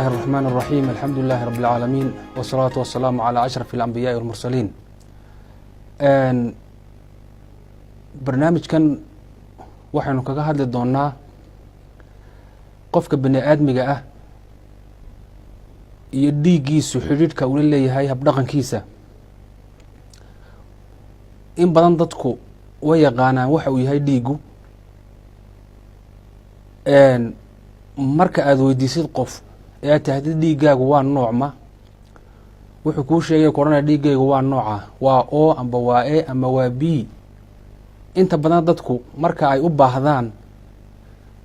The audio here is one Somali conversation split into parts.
الله الرحمن الرحيم الحمد لله رب العالمين والصلاة والسلام على أشرف الأنبياء والمرسلين. برنامج كان waxaynu kaga hadli doonaa qofka bini aadmiga ah iyo dhiigiisu xidhiidhka uu leeyahay habdhaqankiisa. in badan dadku way yaqaanaan waxa uu yahay dhiigu. marka aad weydiisid qof ee aad tahdid dhiigaagu waa noocma, wuxuu kuu sheegay korona dhiigaygu waa nooca, waa O amba waa E ama waa B. inta badan dadku marka ay u baahdaan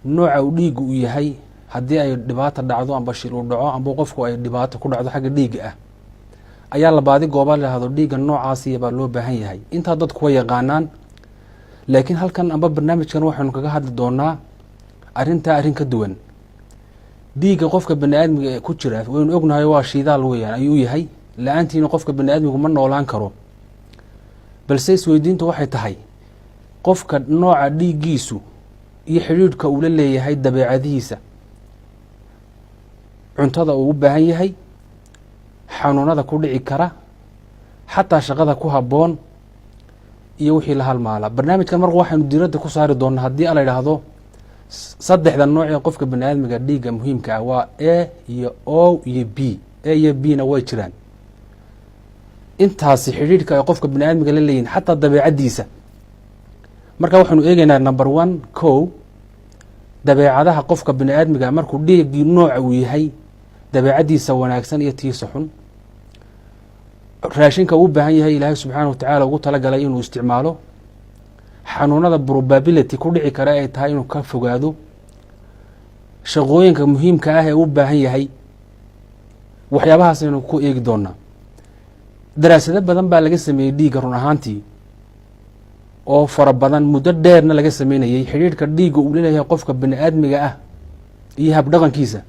nooca uu dhiigu u yahay, haddii ay dhibaato dhacdo amba shil u dhaco amba qofku ay dhibaato ku dhacdo xagga dhiiga ah, ayaa la baadi gooba lahado dhiiga noocaasi baa loo baahan yahay. intaa dadku way yaqaanaan, laakiin halkan amba barnaamijkan waxaynu kaga hadli doonaa arrin ka duwan. dhiiga qofka baniaadmiga ee ku jira waynu ognahay waa shidaal weeyaan ayuu yahay, la-aantiina qofka baniaadmigu ma noolaan karo. balse isweydiintu waxay tahay qofka nooca dhiigiisu iyo xidhiidhka uu la leeyahay dabeecadihiisa, cuntada uu u baahan yahay, xanuunada ku dhici kara, xataa shaqada ku habboon iyo wixii la halmaala. barnaamijkan marka waxaynu diiradda ku saari doonaa haddii la yidhaahdo saddexda nooc ee qofka baniaadmiga dhiigga muhiimka ah waa A iyo O iyo B. A iyo B na way jiraan. intaasi xidhiidhka ay qofka baniaadmiga la leeyihin xataa dabeecaddiisa. marka waxaynu eegaynaa number 1 kow, dabeecadaha qofka baniaadmiga markuu dhiiggii nooca uu yahay, dabeecaddiisa wanaagsan iyo tiisa xun, raashinka uu baahan yahay ilaahay subxaana watacaala ugu talagalay inuu isticmaalo, xanuunada probability ku dhici kara ay tahay inuu ka fogaado, shaqooyinka muhiimka ah ee u baahan yahay. waxyaabahaasaynu ku eegi doonaa. daraasado badan baa laga sameeyey dhiigga run ahaantii oo fara badan, muddo dheerna laga sameynayay xidhiidhka dhiigga uu leeyahay qofka baniaadmiga ah iyo habdhaqankiisa.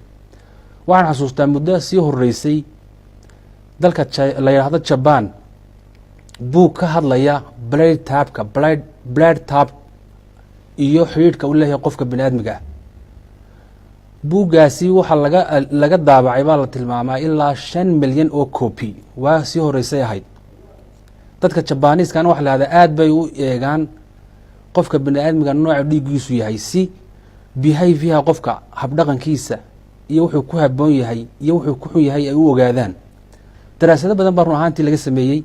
waxaan xasuustaa muddo sii horeysay dalka la yidhaahdo Jaban, buug ka hadlaya blood tap iyo xidhiidhka uu leeyahay qofka baniaadmiga ah. buuggaasi waxaa laga daabacay baa la tilmaamaa ilaa 5 milyan oo copy, waa sii horeysay ahayd. dadka jabaniiskana waxa la yidhahdaa aad bay u eegaan qofka baniaadmiga nooca dhiiggiisu yahay, si behavior qofka habdhaqankiisa iyo wuxuu ku habboon yahay iyo wuxuu ku xun yahay ay u ogaadaan. daraasado badan baa run ahaantii laga sameeyey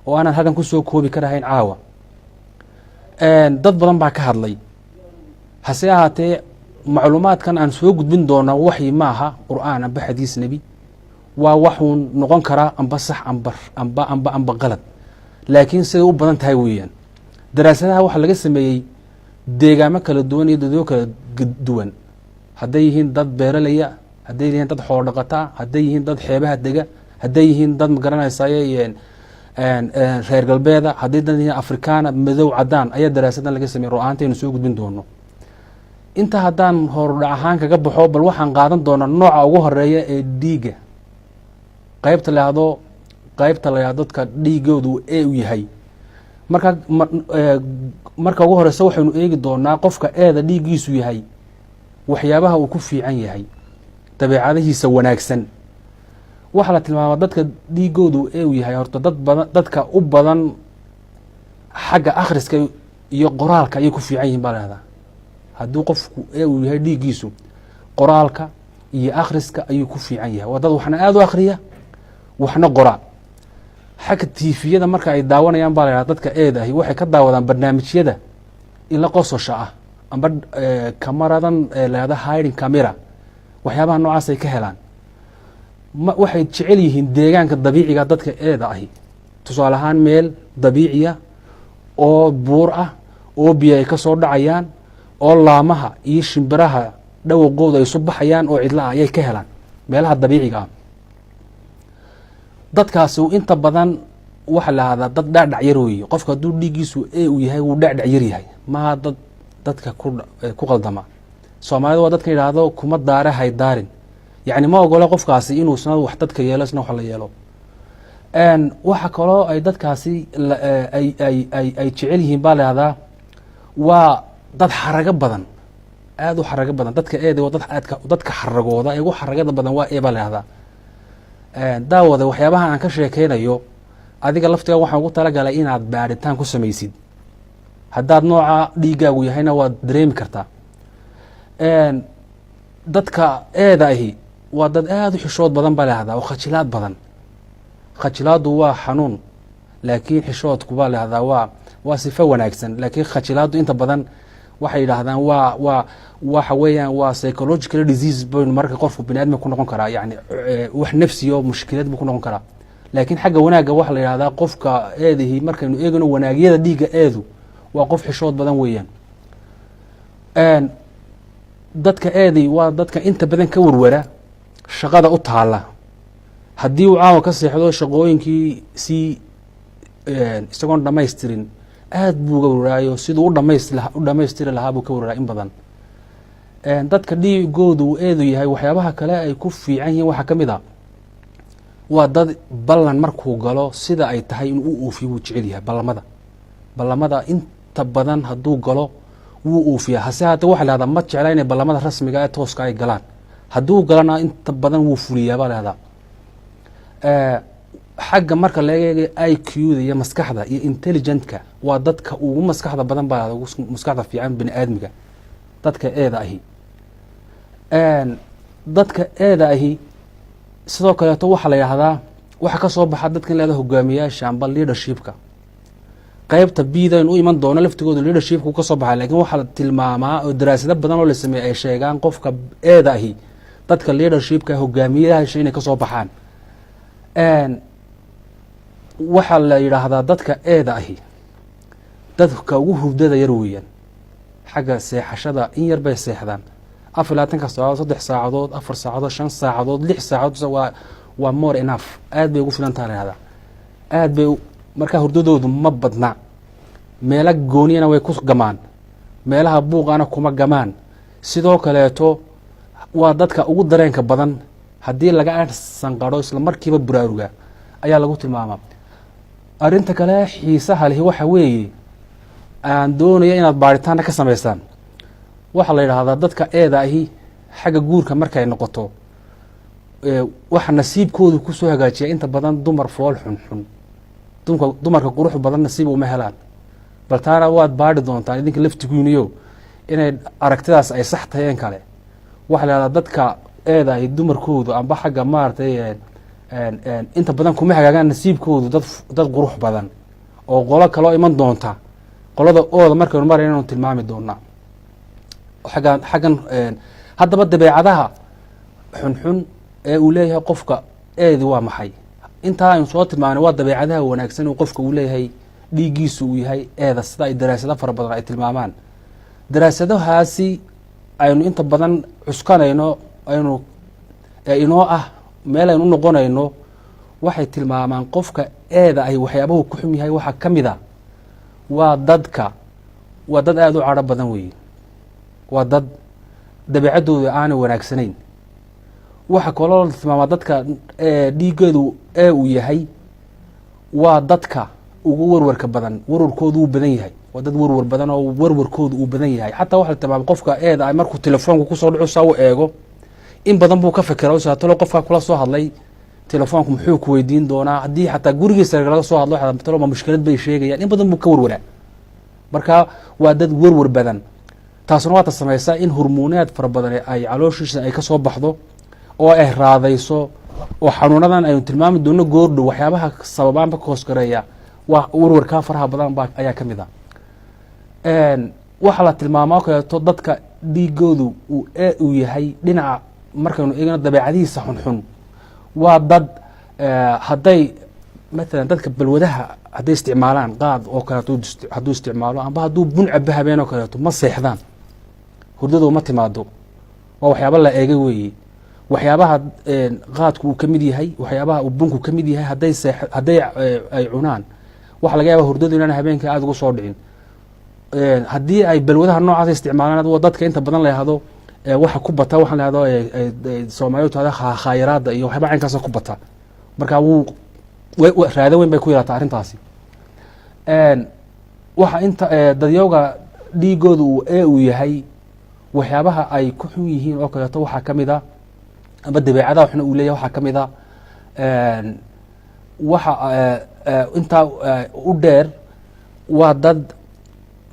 oo aanan halkan kusoo koobi karahayn caawa. dad badan baa ka hadlay. hase ahaatee macluumaadkan aan soo gudbin doona waxyi maaha qur'aan amba xadiis nebi, waa waxuu noqon karaa amba sax amba qalad, laakiin siday u badan tahay weeyaan. daraasadaha waxaa laga sameeyey deegaamo kala duwan iyo dadyo kala duwan, hadday yihiin dad beeralaya, hadday yihiin dad xoolo dhaqataa, hadday yihiin dad xeebaha dega, hadday yihiin dad magaranaysaye reer galbeeda, hadday dad yihiin afrikaana, madow, cadaan, ayaa daraasadan laga sameeyey. ro-aantaynu soo gudbin doono. inta haddaan hordhac ahaan kaga baxo, bal waxaan qaadan doonaa nooca ugu horeeya ee dhiiga, qaybta la yahdo dadka dhiigoodu ee u yahay. marka ugu horeysa waxaynu eegi doonaa qofka eeda dhiiggiisu yahay waxyaabaha uu ku fiican yahay, dabeecadihiisa wanaagsan. waxaa la tilmaamaa dadka dhiigoodu ee u yahay horta dadka u badan xagga akhriska iyo qoraalka ayay ku fiican yihiin baa la yahdaa. hadduu qofku ee uu yahay dhiiggiisu, qoraalka iyo akhriska ayuu ku fiican yahay. waa dad waxna aada u akhriya, waxna qora. xagga tiifiyada marka ay daawanayaan baa la yahdaa dadka eeda ahi waxay ka daawadaan barnaamijyada ila qososha ah amba kamaradan la yahda hiding camera, waxyaabaha noocaas ay ka helaan. waxay jecel yihiin deegaanka dabiiciga dadka eeda ahi, tusaale ahaan meel dabiiciya oo buur ah oo biyo ay ka soo dhacayaan, oo laamaha iyo shimbiraha dhawaqooda ay isu baxayaan oo cidla ah ayay ka helaan meelaha dabiiciga ah. dadkaasi inta badan waxa la yahdaa dad dhacdhac yar weeye. qofka hadduu dhiiggiisu ee uu yahay wuu dhacdhac yar yahay, maha dadka ku qaldama. soomaalida waa dadka yidhaahdo kuma daare hay daarin, yacni ma ogola qofkaasi inuu isna wax dadka yeelo isna wax la yeelo. waxa kaloo ay dadkaasi ay jecel yihiin baa la yahdaa waa dad xarago badan aad u xarago badan dadka eeda waa dadka xaragooda ee ugu xaragada badan waa eeba leehdaa daawada waxyaabaha aan ka sheekeynayo adiga laftiga waxaan ugu talagalay inaad baaritaan ku samaysid haddaad nooca dhiigaagu yahayna waad dareemi kartaa dadka eeda ahi waa dad aada u xishood badan baa leehdaa oo khajilaad badan khajilaadu waa xanuun laakiin xishoodku baa leehdaa waa sifo wanaagsan laakiin khajilaadu inta badan waxay yidhaahdaan waxa weeyaan waa psychological disease baynu marka qofku bini aadmi ku noqon karaa yani wax nafsiyo mushkilad buu ku noqon karaa laakiin xagga wanaagga waxaa la yidhahdaa qofka eedihii markaynu eegano wanaagyada dhiigga eedu waa qof xishood badan weeyaan dadka eedi waa dadka inta badan ka warwara shaqada u taala haddii uu caawa ka seexdo shaqooyinkii isagoon dhamaystirin aad buu uga warwaraayo siduu u dhamaystiri lahaa buu ka warwaraa in badan dadka dhiigoodu uu eedu yahay waxyaabaha kale ay ku fiican yihiin waxaa ka mid a waa dad ballan markuu galo sida ay tahay inuu u uufiyo wuu jecel yahay ballamada inta badan hadduu galo wuu uufiyaa hase haatee waxa lahahdaa ma jecla inay ballamada rasmiga ee tooska ay galaan hadduu galana inta badan wuu fuliyaa baa lahahdaa xagga marka laga eegay I Q-da iyo maskaxda iyo intelligentka waa dadka ugu maskaxda badan baa lahahdaa ugu maskaxda fiican bini aadmiga dadka eeda ahi dadka eeda ahi sidoo kaleeto waxaa la yidhaahdaa waxa ka soo baxa dadka in la yhahdo hogaamiyaasha amba leadershipka qaybta bidaynu u iman doono laftigooda leadershipku ka soo baxay lakin waxaa la tilmaamaa oo daraasado badan oo la sameeyey ay sheegaan qofka eeda ahi dadka leadershipka hogaamiyayaasha inay ka soo baxaan waxaa la yidhaahdaa dadka eeda ahi dadka ugu hurdada yar weeyaan xagga seexashada in yar bay seexdaan 24 saacadood 3 saacadood 4 saacadood 5 saacadood 6 saacadood waa more enough aad bay ugu filan tahay lahada aad bay marka hurdadoodu ma badna meela gooniyana way ku gamaan meelaha buuqana kuma gamaan sidoo kaleeto waa dadka ugu dareenka badan haddii laga sanqaro isla markiiba buraaruga ayaa lagu tilmaamaa arinta kale xiisaha leh waxa weeye aan doonaya inaad baaritaana ka samaysaan waxaa la yidhaahdaa dadka eeda ahi xagga guurka markay noqoto waxa nasiibkoodu kusoo hagaajiya inta badan dumar fool xunxun dumarka qurux badan nasiib uma helaan bal taana waad baari doontaan idinka laftiguyniyo inay aragtidaas ay sax tahayeen kale waxaa la yidhahdaa dadka eeda ahi dumarkoodu amba xagga maaragtay inta badan kuma hagaagaan nasiibkoodu dad qurux badan oo qolo kaloo iman doonta qolada ooda markaynu marayna inanu tilmaami doonaa xaggan haddaba dabeecadaha xunxun ee uu leeyahay qofka eedi waa maxay intaa aynu soo tilmaanay waa dabeecadaha wanaagsan uu qofka uu leeyahay dhiiggiisu uu yahay eeda sida ay daraasado fara badan ay tilmaamaan daraasadahaasi aynu inta badan cuskanayno aynu inoo ah meel aynu u noqonayno waxay tilmaamaan qofka eeda ay waxyaabahu ku xun yahay waxaa ka mid a waa dad aada u cadho badan weeye waa dad dabeecaddooda aanay wanaagsanayn waxa kaloo la tilmaamaa dadka dhiigeedu uu yahay waa dadka ugu warwarka badan warwarkoodu uu badan yahay waa dad warwar badan oo warwarkoodu uu badan yahay xataa waxa la tilmaama qofka eeda ay markuu telefoonku kusoo dhaco saa u eego in badan buu ka fikira talo qofkaa kula soo hadlay telefoonku muxuu ku weydiin doonaa haddii xataa gurigiisa laga soo hadlo talo ma mushkilad bay sheegayaan in badan buu ka warwaraa marka waa dad warwar badan taasuna waata samaysaa in hormoonaad fara badan ay calooshiisa ay ka soo baxdo oo ay raadayso oo xanuunadan aynu tilmaami doono goordhow waxyaabaha sababaanba ka hoos gareeya waa warwarkaa faraha badan ayaa ka mid a waxaa la tilmaamaa o kaleeto dadka dhiigoodu uu yahay dhinaca markaynu eegno dabeecadihiisa xunxun waa dad hadday maalan dadka balwadaha hadday isticmaalaan qaad oo kaleeto hadduu isticmaalo amba hadduu bun cabo habeen oo kaleeto ma seexdaan hurdadu ma timaado waa waxyaaba la eegay weeye waxyaabaha qaadku uu ka mid yahay waxyaabaha uu bunku ka mid yahay hadday ay cunaan waxa laga yaaba hurdadu inaan habeenka aada ugu soo dhicin haddii ay balwadaha noocaas isticmaalaan waa dadka inta badan la yahdo waxa ku bata waxaan la yahdo soomaalidu tahda khaayiraada iyo waxyaaba caynkaasa ku bata marka raado weyn bay ku yaraata arrintaasi waxa inta dadyowga dhiigooda uu yahay waxyaabaha ay ku xun yihiin oo kaleeto waxaa ka mid a ama dabeecadaha waxna uu leeyahay waxaa ka mid a waxa intaa u dheer waa dad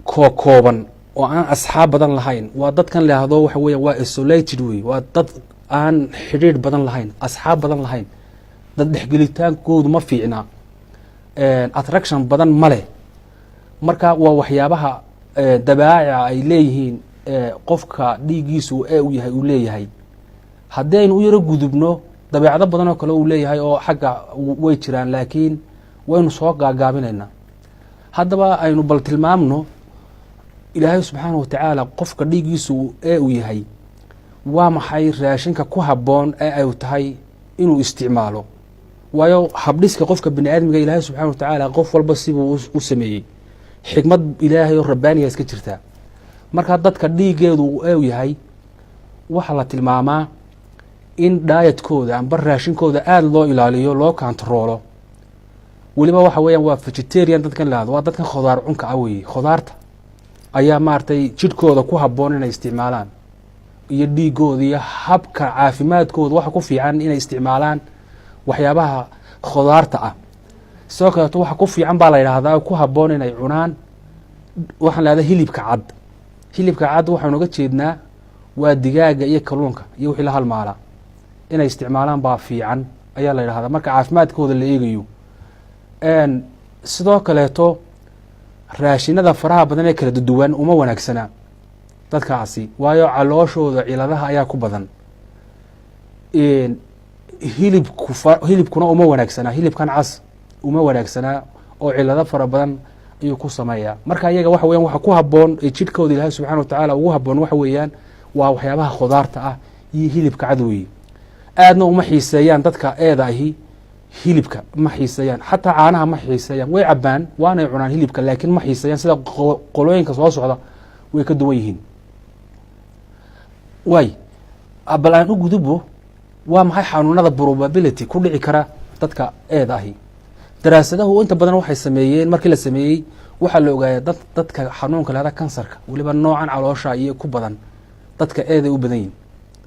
kooban oo aan asxaab badan lahayn. waa dadkan laahdo waxa weya waa isolated wey, waa dad aan xidhiidh badan lahayn, asxaab badan lahayn, dad dhexgelitaankoodu ma fiicna, attraction badan ma leh. marka waa waxyaabaha dabaaca ay leeyihiin qofka dhiiggiisu u yahay uu leeyahay. haddii aynu u yaro gudubno dabeecado badan oo kale uu leeyahay oo xagga way jiraan, laakiin waynu soo gaagaabinaynaa. haddaba aynu bal tilmaamno ilaahay subxaanahu watacaala qofka dhiiggiisu uu yahay waa maxay raashinka ku habboon ee ay tahay inuu isticmaalo. waayo habdhiska qofka bini aadmiga ilaahay subxaanahu watacaala qof walba sibuu u sameeyey, xikmad ilaahay oo rabbaaniya iska jirtaa. marka dadka dhiiggeedu uu yahay waxaa la tilmaamaa in dhaayatkooda amba raashinkooda aada loo ilaaliyo, loo kantaroolo. weliba waxa weeyaan waa vegetarian dadkan lahado, waa dadkan khudaar cunka ah weeye. khudaarta ayaa maaragtay jidhkooda ku habboon inay isticmaalaan, iyo dhiigooda iyo habka caafimaadkooda waxa ku fiican inay isticmaalaan waxyaabaha khudaarta ah. sidoo kaleeto waxa ku fiican baa la yidhaahdaa ku habboon inay cunaan waxaan lahahdaa hilibka cad. hilibka cad waxaanu uga jeednaa waa digaaga iyo kalluunka iyo wixii la halmaala inay isticmaalaan baa fiican ayaa la yidhahdaa marka caafimaadkooda la eegayo. sidoo kaleeto raashinada faraha badan ee kala duwan uma wanaagsana dadkaasi, waayo calooshooda ciladaha ayaa ku badan. hilibkuna uma wanaagsanaa, hilibkan cas uma wanaagsanaa oo cilado fara badan ayuu ku sameeyaa. marka iyaga waxa weyan waxa ku habboon ee jidhkooda ilaahay subxana watacaala ugu habboon waxa weeyaan waa waxyaabaha khudaarta ah iyo hilibka cad weeye. aadna uma xiiseeyaan dadka eeda ahi hilibka ma xiiseeyaan, xataa caanaha ma xiiseeyaan. way cabaan waanay cunaan hilibka, laakiin ma xiiseeyaan. sida qolooyinka soo socda way ka duwan yihiin. waay bal aan u gudubo waa maxay xanuunada probability ku dhici kara dadka eeda ahi. daraasadahu inta badan waxay sameeyeen, markii la sameeyey waxaa la ogaaya dadka xanuunka lahada kansarka weliba noocan caloosha iyo ku badan dadka eeday u badan yihin.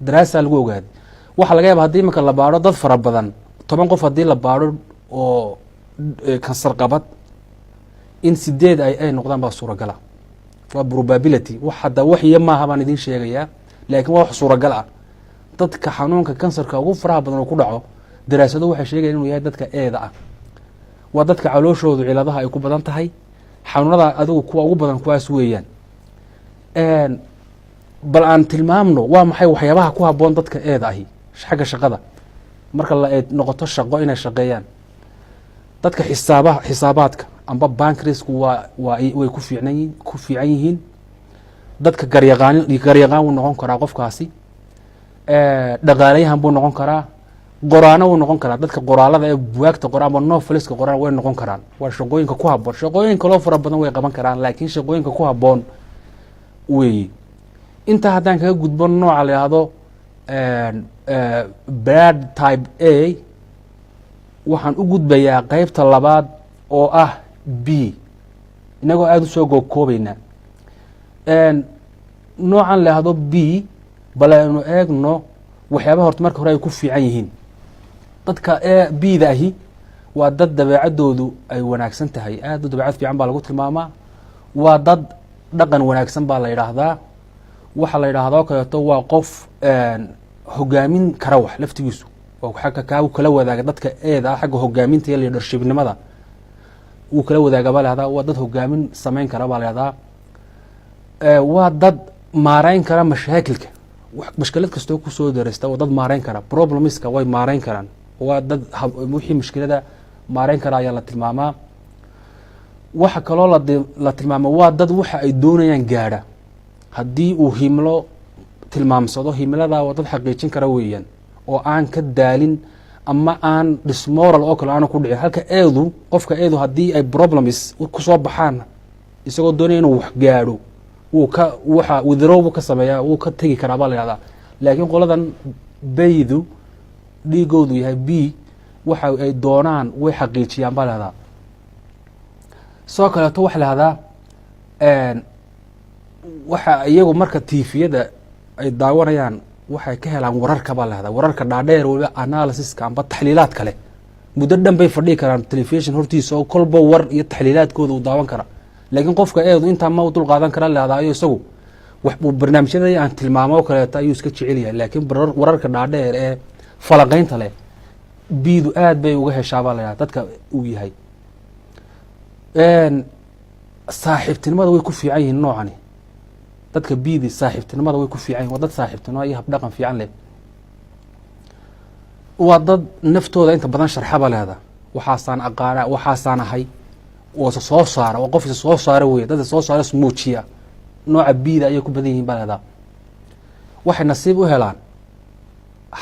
daraasaa lagu ogaaday. waxaa laga yaaba haddii imanka la baadho dad fara badan 10 qof haddii la baadho oo kansar qabad in 8 ay noqdaan baa suuragala. waa probability wax hadda waxiyo maaha baan idin sheegayaa, laakiin waa wax suuragal ah. dadka xanuunka kansarka ugu faraha badan oo ku dhaco daraasado waxay sheegayaan inuu yahay dadka eeda ah. waa dadka calooshoodu ciladaha ay ku badan tahay. xanuunada adigu kuwa ugu badan kuwaas weeyaan. bal aan tilmaamno waa maxay waxyaabaha ku habboon dadka eeda ahi xagga shaqada marka la noqoto shaqo inay shaqeeyaan. dadka xisaabaadka amba bankrisku way ku fiican yihiin. dadka garyaqaan wuu noqon karaa qofkaasi. dhaqaalayahan buu noqon karaa. qoraano wuu noqon karaa. dadka qoraalada ee buwaagta qoraan amba noveliska qoraan way noqon karaan. waa shaqooyinka ku habboon. shaqooyin kaloo fara badan way qaban karaan, laakiin shaqooyinka ku habboon weeye. intaa haddaan kaga gudbo nooca la yihahdo bad type a, waxaan u gudbayaa qeybta labaad oo ah b, inagoo aada usoo gookoobeynaa. noocan la yihahdo b bal aynu eegno waxyaabaha horta marka hore ay ku fiican yihiin. dadka bda ahi waa dad dabeecadoodu ay wanaagsan tahay, aada u dabeecad fiican baa lagu tilmaamaa. waa dad dhaqan wanaagsan baa la yidhaahdaa. waxaa la yidhaahdo kaleeto waa qof hogaamin kara wax laftigiisu, oo xagga kaa kala wadaaga dadka eeda ah xagga hogaaminta iyo leadershipnimada wuu kala wadaaga baa lahahdaa. waa dad hogaamin samayn kara baa lahahdaa. waa dad maareyn kara mashaakilka, mashkilad kastoo kusoo dareysta waa dad maareyn kara. problemska way maareyn karaan. waa dad wixii mushkilada maareyn kara ayaa la tilmaamaa. waxa kaloo la tilmaama waa dad waxa ay doonayaan gaadha. haddii uu himlo tilmaamsado himladaa waa dad xaqiijin kara weeyaan, oo aan ka daalin ama aan dismoral oo kale aanu ku dhicin. halka eedu qofka eedu haddii ay problems kusoo baxaan isagoo doonaya inuu wax gaadho waxa withdraw buu ka sameeyaa, wuu ka tegi karaa baa la yihahdaa. laakiin qoladan baydu dhiigoodu yahay b, waxa ay doonaan way xaqiijiyaan baa la yihahdaa. sidoo kaleeto waxa la yihahdaa waxa iyagu marka tiifiyada ay daawanayaan waxay ka helaan wararka baa lahdaa wararka dhaadheer waliba analysiska amba taxliilaad kale muddo dhan bay fadhii karaan telefishon hortiisa oo kolba war iyo taxliilaadkooda uu daawan kara laakiin qofka eedu intaa ma u dul qaadan kara leedaayo isagu wax uu barnaamijyada aan tilmaamo oo kaleeto ayuu iska jecel yahay laakiin wararka dhaadheer ee falanqaynta leh biidu aad bay uga heshaa baa laydhaha dadka uu yahay saaxiibtinimada way ku fiican yihiin noocani dadka biidi saaxiibtinimada way ku fiican yihin waa dad saaxiibtinimo iyo habdhaqan fiican leh waa dad naftooda inta badan sharxa baa leeda waxaasaan aqaana waxaasaan ahay oo soo saara oo qof soo saara wey dadka soo saara muujiya nooca biida ayay ku badan yihiin baa leedaa waxay nasiib u helaan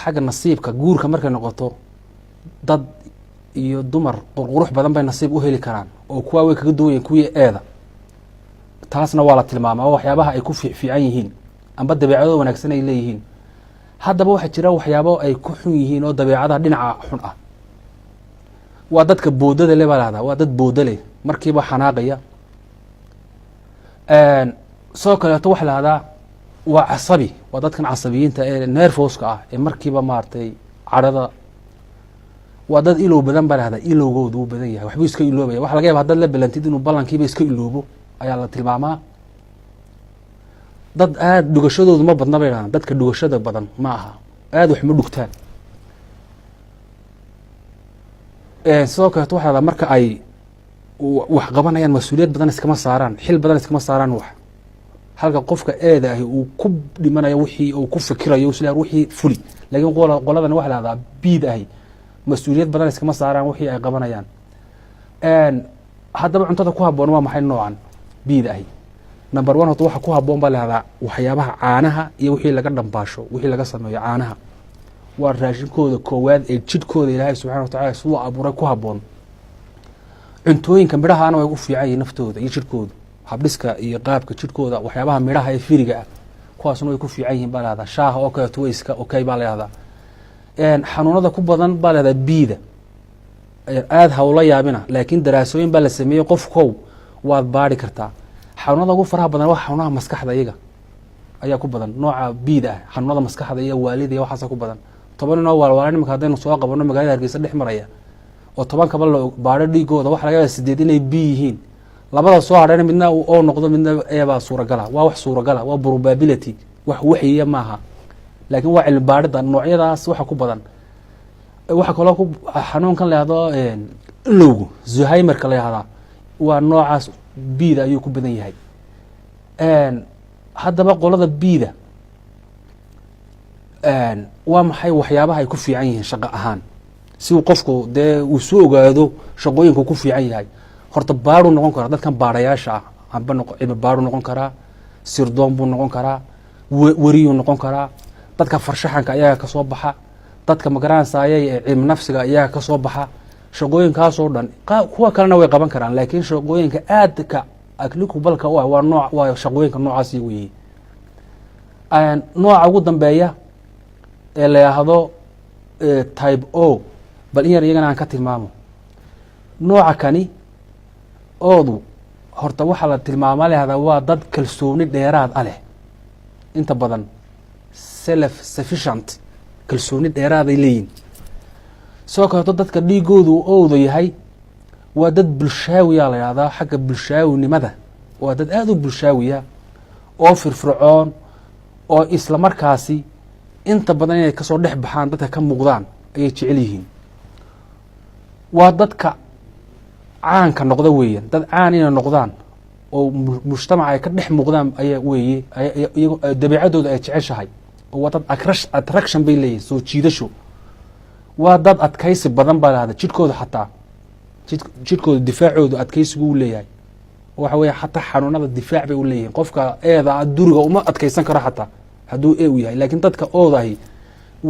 xagga nasiibka guurka markay noqoto dad iyo dumar qurqurux badan bay nasiib u heli karaan oo kuwaa way kaga duwan yihin kuwii eeda taasna waa la tilmaamaa oo waxyaabaha ay ku fiican yihiin amba dabeecado wanaagsan ay leeyihiin haddaba waxaa jira waxyaabo ay ku xun yihiin oo dabeecadaha dhinaca xun ah waa dadka boodada le baa lahdaa waa dad booda leh markiiba xanaaqaya sidoo kaleeto waxa lahdaa waa casabi waa dadkan casabiyiinta ee nerfoska ah ee markiiba maaragtay cadhada waa dad ilow badan baa lahdaa ilowgooda uu badan yahay waxbuu iska iloobaya waxa laga yaba haddaad la balantid inuu ballankiiba iska iloobo ayaa la tilmaamaa dad aada dhugashadoodu ma badna bay dhahdaan dadka dhugashada badan ma aha aada wax ma dhugtaan sidoo kaleeto waxa lahdaa marka ay wax qabanayaan mas-uuliyad badan iskama saaraan xil badan iskama saaraan wax halka qofka eeda ahi uu ku dhimanayo wixii uu ku fikirayo isla wixii fuli laakiin qoladan waxa lahdaa biid ahi mas-uuliyad badan iskama saaraan wixii ay qabanayaan haddaba cuntada ku habboon waa maxay noocan biid ahi number one horta waxa ku habboon baa lahdaa waxyaabaha caanaha iyo wixii laga dhambaasho wixii laga sameeyo caanaha waa raashinkooda koowaad ee jidhkooda ilaahay subxana wa tacala siduu abuuray ku habboon cuntooyinka midhahaana way u fiican yihin naftooda iyo jidhkooda habdhiska iyo qaabka jidhkooda waxyaabaha midhaha ee firiga ah kuwaasna way ku fiican yihiin baa lahdaa shaaha oo kaleeto way iska okay baa lahdaa xanuunada ku badan baa lahdaa biida aada hawla yaabina laakiin daraasooyin baa la sameeyey qofkow waad baari kartaa xanuunada ugu faraha badan waa xanuunaha maskaxda iyaga ayaa ku badan nooca biida ah xanuunada maskaxda iyo waalida iyo waxaasa ku badan 10 inoo waalwaala nimanka haddaynu soo qabano magaalada hargeysa dhex maraya oo 10 kaba la baadho dhiigooda waxa laga yaaba 8 inay bi yihiin labada soo hadhayna midna oo noqdo midna eebaa suuragala waa wax suuragala waa probability wax waxiya maaha laakiin waa cilmi baadhida noocyadaas waxa ku badan waxa kaloo ku xanuunkan leehdo ilowgu Alzheimer-ka leehda waa noocaas biida ayuu ku badan yahay haddaba qolada biida waa maxay waxyaabaha ay ku fiican yihiin shaqo ahaan si uu qofku dee uu soo ogaado shaqooyinku ku fiican yahay horta baadhuu noqon karaa dadkan baadhayaasha ah amba cilmi baadhuu noqon karaa sirdoon buu noqon karaa weriyuu noqon karaa dadka farshaxanka ayaga ka soo baxa dadka magaranaysaayay ee cilmi nafsiga ayaga ka soo baxa shaqooyinkaasoo dhan kuwa kalena way qaban karaan laakiin shaqooyinka aadka aklikubalka u ah waa shaqooyinka noocaasi weeye nooca ugu dambeeya ee la yidhaahdo type o bal in yar iyagana aan ka tilmaamo nooca kani oodu horta waxaa la tilmaama lahdaa waa dad kalsooni dheeraad a leh inta badan self sufficient kalsooni dheeraaday leeyihin sidoo kaleeto dadka dhiigoodu owda yahay waa dad bulshaawiyaa la yihahdaa xagga bulshaawinimada waa dad aada u bulshaawiya oo firfircoon oo isla markaasi inta badan inay kasoo dhex baxaan dadka ka muuqdaan ayay jecel yihiin waa dadka caanka noqda weeyaan dad caan inay noqdaan oo mujtamaca ay ka dhex muuqdaan ayaa weeye dabeecadooda ay jeceshahay oo waa dad attraction bay leeyihin soo jiidasho waa dad adkaysi badan baa lahada jidhkooda xataa jidhkooda difaacooda adkaysigu u leeyahay waxa weya xataa xanuunada difaac bay u leeyihin qofka eeda duriga uma adkaysan karo xataa hadduu u yahay laakiin dadka oodahi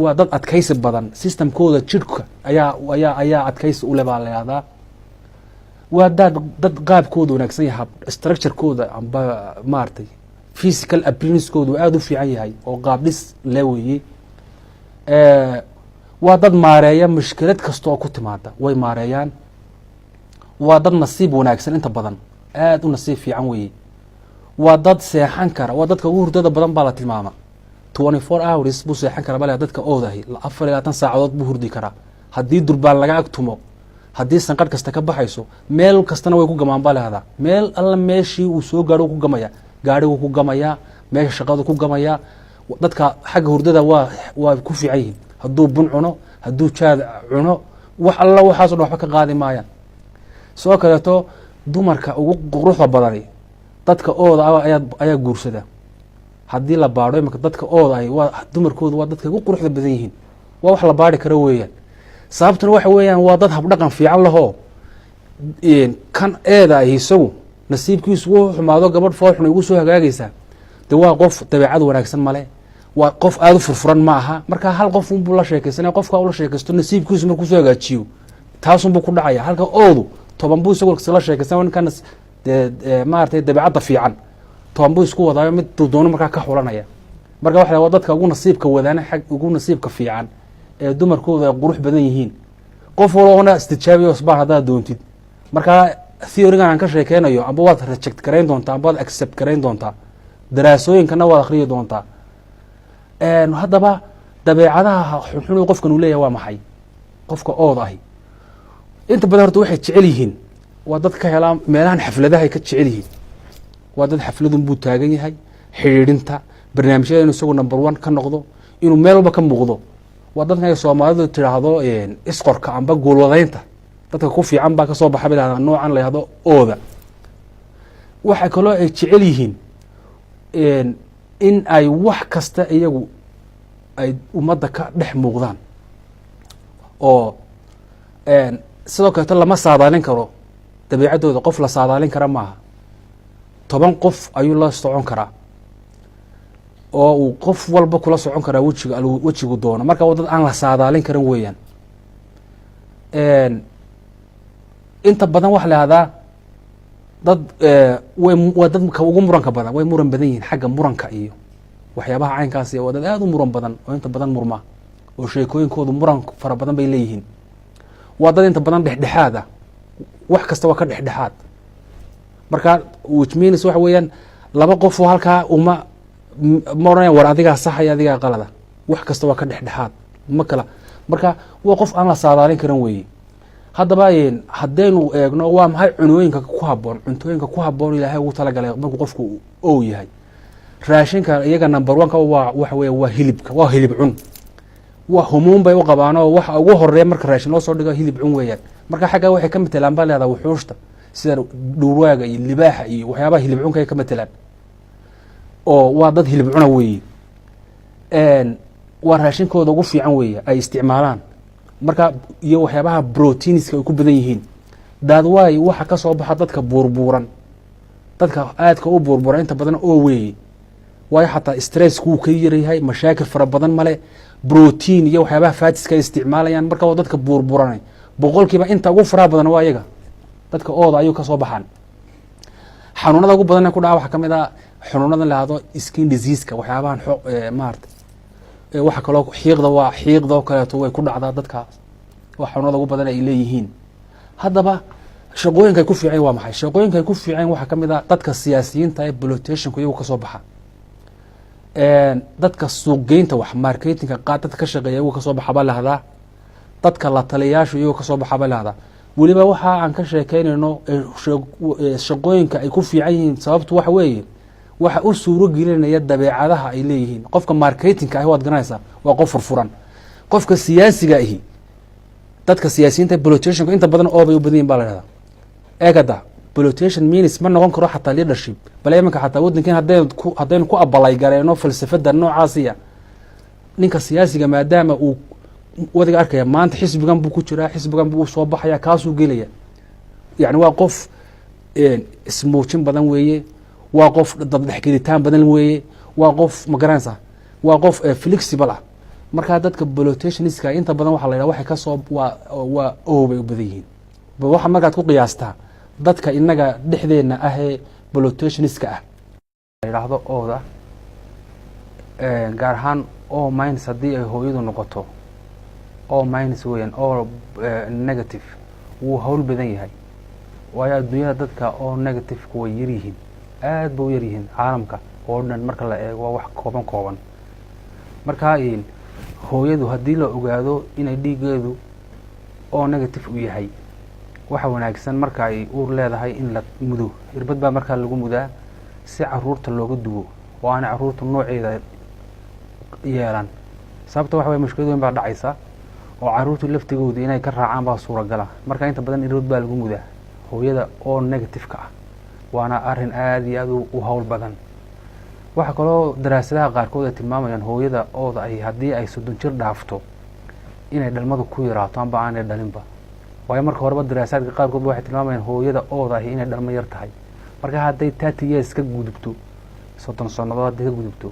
waa dad adkaysi badan systemkooda jidhka ayaa adkaysi ule baa la yahdaa waa dad qaabkooda wanaagsan yahay structurekooda amba maaragtay physical appearancekooda aada u fiican yahay oo qaab dhis le weeyey waa dad maareeya mushkilad kasta oo ku timaada way maareeyaan waa dad nasiib wanaagsan inta badan aada u nasiib fiican weeye waa dad seexan kara waa dadka ugu hurdada badan baa la tilmaama 24 hours buu seexan karaa bale dadka oodahay 24 saacadood buu hurdi karaa haddii durbaan laga agtumo haddii sanqadh kasta ka baxayso meel kastana way ku gamaan baa lahada meel alla meeshii uu soo gaadho ku gamaya gaadhigu ku gamaya meesha shaqadu ku gamaya dadka xagga hurdada waa ku fiican yihiin hadduu bun cuno hadduu jaad cuno wax alla waxaasoo dhan waxba ka qaadi maayaan soo kaleeto dumarka ugu quruxda badani dadka ooda ayaa guursada haddii la baadho imika dadka ooda ay waa dumarkoodu waa dadka ugu quruxda badan yihiin waa wax la baadhi karo weeyaan sababtuna waxa weeyaan waa dad habdhaqan fiican lahoo kan eeda ay isagu nasiibkiisu wuu xumaado gabadh foolxun ugu soo hagaagaysaa de waa qof dabeecad wanaagsan male waa qof aada u furfuran ma aha marka hal qof unbuu la sheekaysanaya qofka ula sheekaysto nasiibkiisu markuu soo hagaajiyo taasunbuu ku dhacaya halka oodu 10 buu isagoo la sheekaysan ninkan maaragtay dabeecadda fiican 10 buu isku wadaayo mid doono markaa ka xulanaya marka waxa waa dadka ugu nasiibka wadaana xag ugu nasiibka fiican ee dumarkooda ay qurux badan yihiin qof walba istijaabiyo isbaa hadaa doontid marka theory-gan aan ka sheekeynayo amba waad reject gareyn doontaa amba waad accept gareyn doontaa daraasooyinkana waad akhriyi doontaa haddaba dabeecadaha xunxun qofkan uu leeyahay waa maxay qofka ooda ahi inta badan horta waxay jecel yihiin waa dad ka helaa meelahan xafladaha ay ka jecel yihiin waa dad xafladun buu taagan yahay xidhiidhinta barnaamijyada inuu isagu number 1 ka noqdo inuu meel walba ka muuqdo waa dadkan ay Soomaalidu tiraahdo isqorka amba goolwadaynta dadka ku fiican baa ka soo baxay bilaa noocan la yiraahdo ooda waxa kale oo ay jecel yihiin in ay wax kasta iyagu ay ummadda ka dhex muuqdaan oo sidoo kale lama saadaalin karo dabeecadooda qof la saadaalin kara maaha 10 qof ayuu la socon karaa oo uu qof walba kula socon karaa wajigu doono marka wadad aan la saadaalin karin weeyaan inta badan wax leeyahay dad way dad ugu muranka badan way muran badan yihiin xagga muranka iyo waxyaabaha caynkaas iyo wadad aad u muran badan oo inta badan murma oo sheekooyinkoodu muran fara badan bay leeyihiin wadad inta badan dhexdhexaad ah wax kasta waa ka dhexdhexaad marka which means waxa weeyaan laba qof oo halka uma mooraya war adiga sax iyo adiga qalada wax kasta waa ka dhexdhexaad ma kala marka waa qof aan la saadaalin karin weeyii haddaba haddaynu eegno waa maxay cunooyinka ku habboon cuntooyinka ku habboon ilaahay ugu talagalay markuu qofku oo yahay raashinka iyaga number 1 ka waxa weeye waa hilibka waa hilib cun waa humuun bay u qabaan oo waxa ugu horeeya marka raashin loo soo dhigo hilib cun weeyaan marka xagga waxay ka matalaan baa leedahay wuxuushta sida dhuurwaaga iyo libaaxa iyo waxyaabaha hilib cunka ay ka matalaan oo waa dad hilib cuna weeye waa raashinkooda ugu fiican weeye ay isticmaalaan marka iyo waxyaabaha proteinska ay ku badan yihiin daad waay waxa ka soo baxa dadka buurbuuran dadka aadka u buurbuuran inta badan oo weeye way xataa stress ku ka yahay mashaakil fara badan male protein iyo waxyaabaha fatiska ay isticmaalayaan marka waa dadka buurbuuran boqolkiiba inta ugu fara badan waa iyaga dadka ooda ayuu ka soo baxaan xanuunada ugu badan ee ku dhaca waxa kamid ah xanuunada la yiraahdo skin disease-ka waxyaabahan maartay waxa kale oo xiiqda kale way ku dhacdaa dadka wax xanuunada ugu badan ay leeyihiin haddaba shaqooyinka ku fiican waa maxay shaqooyinka ku fiican waxa kamid ah dadka siyaasiyiinta ee politician ku iyagu ka soo baxa dadka suuqgeynta wax marketingka qaadada ka shaqeeya iyagu ka soo baxa baa lahada dadka la taliyaashu iyagu ka soo baxa baa lahada waliba waxa aan ka sheekeynayno shaqooyinka ay ku fiican yihiin sababtu waxa weeye waxa u suuro gelinaya dabeecadaha ay leeyihiin qofka marketingka ah waad garanaysaa waa qof furfuran qofka siyaasiga ah dadka siyaasiyiinta politician inta badan oo bay u badan baa la yiraahdaa eegada politician means ma noqon karo xataa leadership bal imanka xataa waddankan haddaynu ku abalay gareeno falsafada noocaasiya ninka siyaasiga maadaama uu wadiga arkaya maanta xisbigan buu ku jiraa xisbigan buu soo baxaya kaasuu gelaya yani waa qof ismuujin badan weeye waa qof dad dhexgelitaan badan weeye waa qof ma garanaysaa waa qof flexible ah marka dadka politicianska inta badan waxa la yiraahdaa waxay ka soo waa oobay u badan yihiin waxa markaad ku qiyaastaa dadka inaga dhexdeena ah ee politicianska ah la yiraahdo ooda gaar ahaan oo minus haddii ay hooyadu noqoto oo minus weeyaan oo negative wuu hawl badan yahay waayo adduunyada dadka oo negative ku way yar yihiin aad buu yar yihiin caalamka oo dhan marka la eego wax kooban markaa hooyadu haddii la ogaado inay dhiigeedu oo negative u yahay waxa wanaagsan marka ay uur leedahay in la mudo irbad baa markaa lagu mudaa si caruurta looga duwo oo aan caruurta nooceeda yeelan sababta waxa way mushkilad weyn baa dhacaysa oo caruurtu laftigooda inay ka raacaan baa suuragala marka inta badan irbad baa lagu mudaa hooyada oo negative ka ah waana arin aad iyo aad u hawl badan waxa kaloo daraasadaha qaarkood ay tilmaamayaan hooyada ooda ay haddii ay 30 jir dhaafto inay dhalmadu ku yaraato amba aanay dhalinba waayo marka horeba daraasaadka qaarkood waxay tilmaamayaan hooyada ooda ay inay dhalmo yar tahay marka hadday 30 years ka gudubto 30 sannadood hadday ka gudubto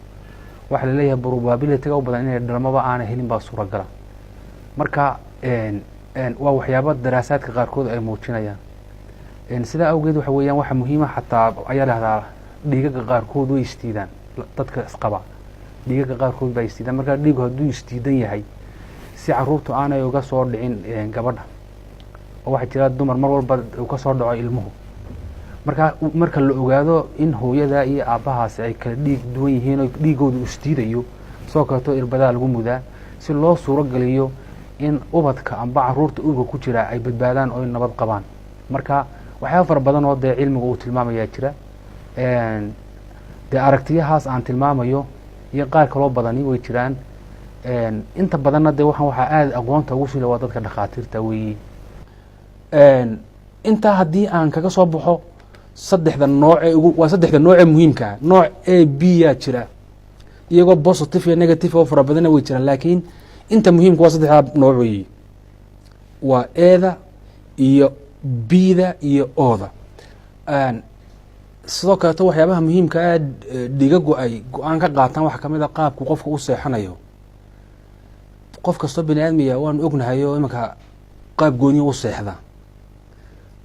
waxa la leeyahay probability u badan inay dhalmaba aanay helin baa suuragala marka waa waxyaabo daraasaadka qaarkood ay muujinayaan sida awgeed waxa weeyaan waxa muhiim ah xataa ayaa lahdaa dhiigaga qaarkood way istiidaan dadka isqaba dhiigaga qaarkood baa istiidaan marka dhiigu hadduu istiidan yahay si caruurtu aanay uga soo dhicin gabadha oo waxa jira dumar mar walba uu ka soo dhaco ilmuhu marka la ogaado in hooyada iyo aabahaasi ay kala dhiig duwan yihiin oo dhiigoodu istiidayo soo kaleeto irbadaha lagu mudaa si loo suuro geliyo in ubadka amba caruurta uurka ku jira ay badbaadaan oo nabad qabaan marka waxyaabo fara badan oo dee cilmigu uu tilmaamayaa jira dee aragtiyahaas aan tilmaamayo iyo qaar kaloo badani way jiraan inta badanna dee waxaa aad aqoonta ugu sila waa dadka dhakhaatiirta weeye intaa haddii aan kaga soo baxo saddexda nooce muhiimka ah nooc a b yaa jira iyagoo positive iyo negative oo fara badanna way jiraan laakiin inta muhiimka waa saddexdaa nooc weeye waa eeda iyo bida iyo ooda sidoo kaleeto waxyaabaha muhiimka ah dhigagu ay go-aan ka qaataan waxaa kamid a qaabku qofka u seexanayo qof kastoo bini aadmiya waanu ognahay oo imanka qaab gooniya u seexda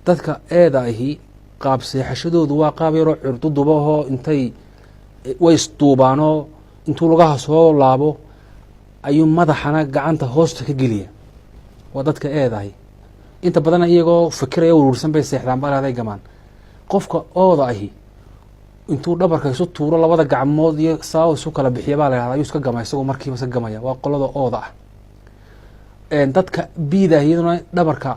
dadka eeda ahi qaab seexashadoodu waa qaab yaroo curduduba ahoo intay way isduubaanoo intuu lugaha soo laabo ayuu madaxana gacanta hoosta ka geliya waa dadka eeda ahi inta badanna iyagoo fikiraya uruursan bay seexdaan balaaday gamaan qofka ooda ahi intuu dhabarka isu tuuro labada gacmood iyo saa isu kala bixiya baa la yahda ayuu iska gama isagoo markiiba iska gamaya waa qolada ooda ah dadka biida ah iyaduna dhabarka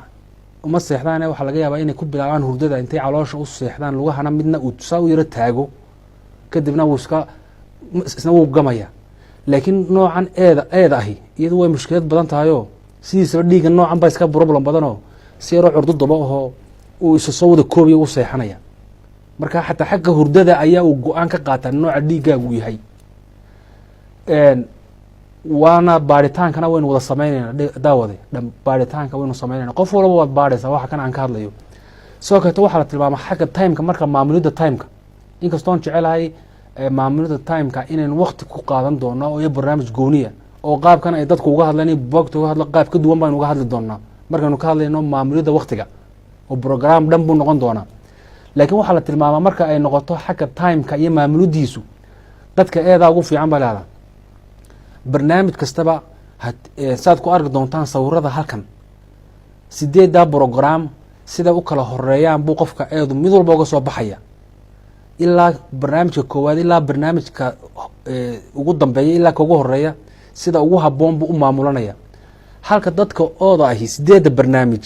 uma seexdaane waxaa laga yaabaa inay ku bilaabaan hurdada intay caloosha u seexdaan lugahana midna uu saa u yaro taago kadibna isna wuu gamaya laakiin noocan eeda ahi iyadu way mushkilad badan tahayoo sidiisaba dhiiga noocan baa iska problem badanoo si yaroo curduduba ahoo uu isa soo wada koobiya u seexanaya marka xataa xagga hurdada ayaa uu go-aan ka qaataa nooca dhiigaagu yahay waana baaritaankana waynu wada samaynayna daawade baaritaanka waynu samaynayna qof walba waad baaraysaa waxa kan aan ka hadlayo sidoo kaleeto waxaa la tilmaama xagga timeka marka maamulidda timeka inkastoon jecelahay maamulidda timeka inaynu wakti ku qaadan doono oo iyo barnaamij gooniya oo qaabkan ay dadku uga hadlaan buugta uga hadla qaab ka duwan baynu uga hadli doonaa markaynu ka hadlayno maamulidda waktiga oo program dhan buu noqon doonaa laakiin waxaa la tilmaamaa marka ay noqoto xagga timeka iyo maamulidiisu dadka eedaa ugu fiican baa lahdaa barnaamij kastaba saad ku arki doontaan sawirada halkan 8 program sida u kala horeeyaan buu qofka eedu mid walba uga soo baxaya ilaa barnaamijka koowaad ilaa barnaamijka ugu dambeeya ilaa ka ugu horeeya sida ugu habboon buu u maamulanaya halka dadka ooda ahi 8 barnaamij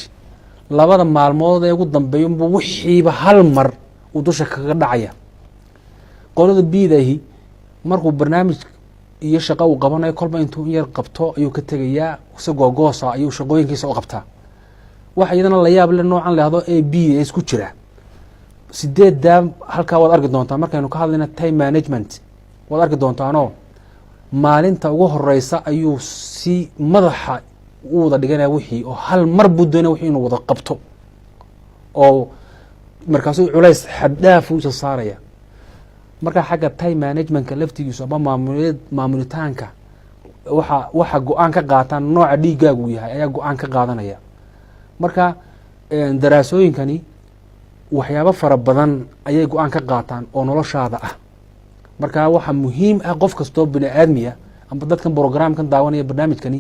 labada maalmood ee ugu dambeeya buu wixiiba hal mar uu dusha kaga dhacaya qolada biidahi markuu barnaamij iyo shaqo uu qabanayo kolba intuu yar qabto ayuu ka tegayaa isagoo goosa ayuu shaqooyinkiisa u qabtaa waxa iyadana la yaab leh noocan la yidhahdo a b ee isku jira 8 halkaa waad arki doontaa markaynu ka hadlayna time management waad arki doontaanoo maalinta ugu horeysa ayuu si madaxa u wada dhiganaya wixii oo hal mar buu doonaya wixii inuu wada qabto oo markaasuu culays xaddhaaf u saaraya marka xagga time managementka laftigiisu ama maamulitaanka waxa go-aan ka qaataan nooca dhiigaagu yahay ayaa go-aan ka qaadanaya marka daraasooyinkani waxyaabo fara badan ayay go-aan ka qaataan oo noloshaada ah marka waxa muhiim ah qof kastoo bini aadmiya amba dadkan programkan daawanaya barnaamijkani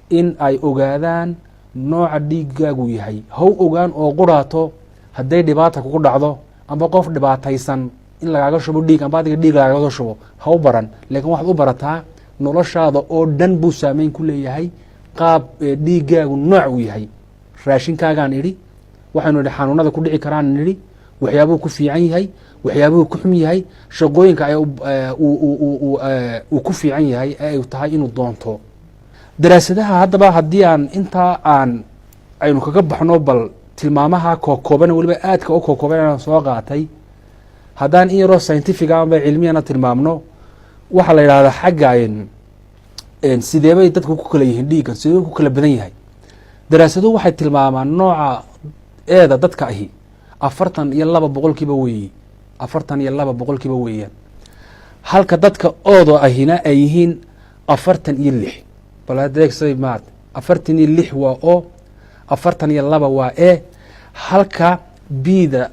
in ay ogaadaan nooca dhiigaagu yahay haw ogaan oo quraato hadday dhibaata kugu dhacdo amba qof dhibaataysan in lagaaga shubo dhiig amba adiga dhiig lagaaga shubo ha u baran laakiin waxaad u barataa noloshaada oo dhan buu saameyn ku leeyahay qaab dhiigaagu nooc uu yahay. raashinkaagaan idhi waxaynu idhi xanuunada ku dhici karaan nidhi, waxyaabuhu ku fiican yahay, waxyaabuhu ku xum yahay, shaqooyinka uu ku fiican yahay ee ay tahay inuu doonto. daraasadaha haddaba haddii aan intaa aynu kaga baxno bal tilmaamaha kookooban weliba aadka u kookooban aan soo qaatay, haddaan in yaroo scientifica amba cilmiyana tilmaamno, waxaa la yidhahdaa xagga sideebay dadku ku kala yihiin dhiiggan, sidee ku kala badan yahay. daraasaduhu waxay tilmaamaan nooca eeda dadka ahi 42% weeye, 42% weeyaan, halka dadka ooda ahina ay yihiin 46. bal adeegsay maad 46 waa o, 42 waa e, halka bida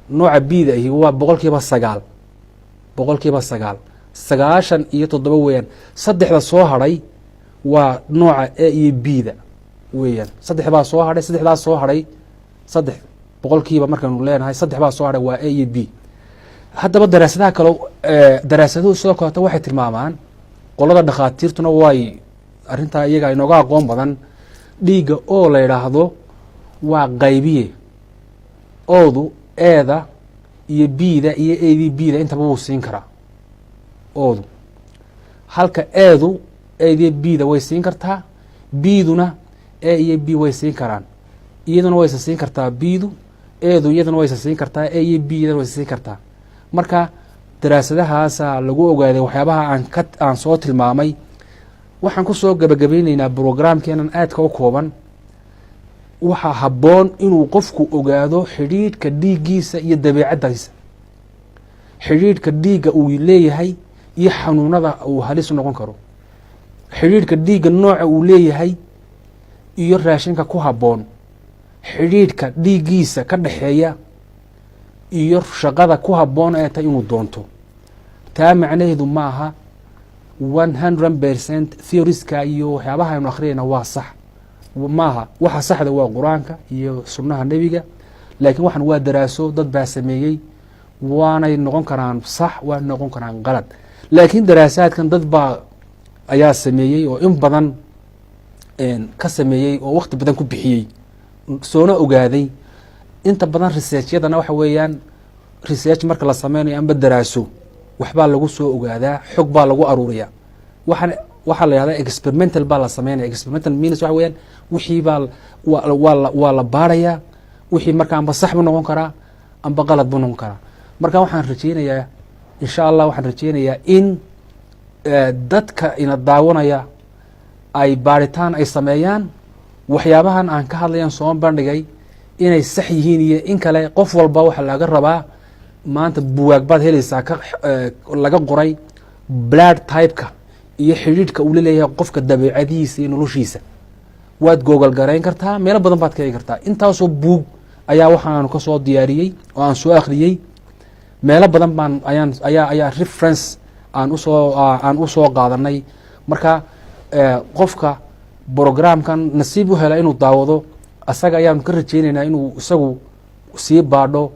nooca bida ahi waa 9%, 9%, 97 weeyaan. saddexda soo hadhay waa nooca e iyo bida weeyaan, saddex baa soo hadhay, saddexdaas soo hadhay 3% markaanu leenahay, saddex baa soo hadhay waa a iyo b. haddaba daraasadaha kale daraasaduhu sidoo kaleeto waxay tilmaamaan, qolada dhakhaatiirtuna way arrintaa iyaga inooga aqoon badan, dhiigga oo la yidhaahdo waa qaybiye, oodu eeda iyo bida iyo eedii bida intaba wuu siin karaa oodu, halka eedu eediyo bida way siin kartaa, biduna e iyo b way siin karaan, iyaduna waysa siin kartaa bidu, eedu iyaduna waysa siin kartaa, e iyo b iyaduna waysa siin kartaa. marka daraasadahaasa lagu ogaaday waxyaabaha aan soo tilmaamay. waxaan kusoo gabagabeyneynaa brograamkeenan aadka u kooban, waxaa habboon inuu qofku ogaado xidhiidhka dhiiggiisa iyo dabeecaddiisa, xidhiidhka dhiigga uu leeyahay iyo xanuunada uu halis noqon karo, xidhiidhka dhiigga nooca uu leeyahay iyo raashinka ku habboon, xidhiidhka dhiiggiisa ka dhaxeeya iyo shaqada ku habboon ee ta inuu doonto. taa macnaheedu ma aha 100% theoriska iyo waxyaabaha aynu akhriyayna waa sax maaha. waxa saxda waa qur-aanka iyo sunnaha nebiga, laakiin waxan waa daraaso dad baa sameeyey, waanay noqon karaan sax, waana noqon karaan qalad. laakiin daraasaadkan dad baa ayaa sameeyey oo in badan ka sameeyey oo waqti badan ku bixiyey, soona ogaaday. inta badan researchyadana waxa weeyaan research marka la sameynayo amba daraaso waxbaa lagu soo ogaadaa, xog baa lagu aruuriyaa. waxaa la yihahdaa experimental baa la sameynaya. experimental means waxa weeyaan wixii baa waa la baarayaa, wixii marka amba sax buu noqon karaa amba qalad buu noqon karaa. marka waxaan rajeynayaa insha allah, waxaan rajeynayaa in dadka ina daawanaya ay baaritaan ay sameeyaan, waxyaabahan aan ka hadlayan soo bandhigay inay sax yihiin iyo in kale. qof walba waxaa laga rabaa, maanta buwaag baad helaysaa laga qoray blood typeka iyo xidhiidhka uu laleeyahay qofka dabeecadihiisa iyo noloshiisa. waad googal garayn kartaa, meelo badan baad ka hegi kartaa. intaasoo buug ayaa waxaanu ka soo diyaariyey oo aan soo akhriyey, meelo badan baan ayaa reference aan usoo qaadanay. marka qofka brograamkan nasiib u hela inuu daawado, asaga ayaanu ka rajeyneynaa inuu isagu sii baadho,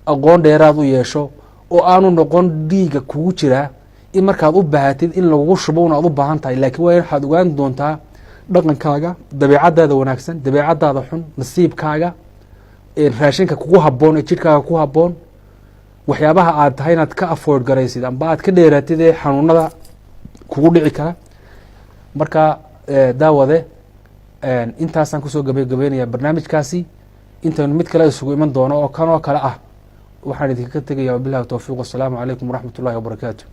aqoon dheeraad u yeesho, oo aanu noqon dhiiga kugu jiraa in markaad u baahatid in lagugu shubo unaad u baahan tahay. laakiin waa waxaad ogaan doontaa dhaqankaaga, dabeecadaada wanaagsan, dabeecadaada xun, nasiibkaaga, raashinka kugu habboon ee jidhkaaga ku habboon, waxyaabaha aad tahay inaad ka afford garaysid amba aad ka dheeraatid ee xanuunada kugu dhici kara. marka daawade intaasaan kusoo gabagabeynaya barnaamijkaasi. intaynu mid kale isugu iman doono oo kanoo kale ah, waxaan idinkaga tegaya wabilahi towfiiq. wasalaamu calaykum waraxmat ullahi wabarakaatu.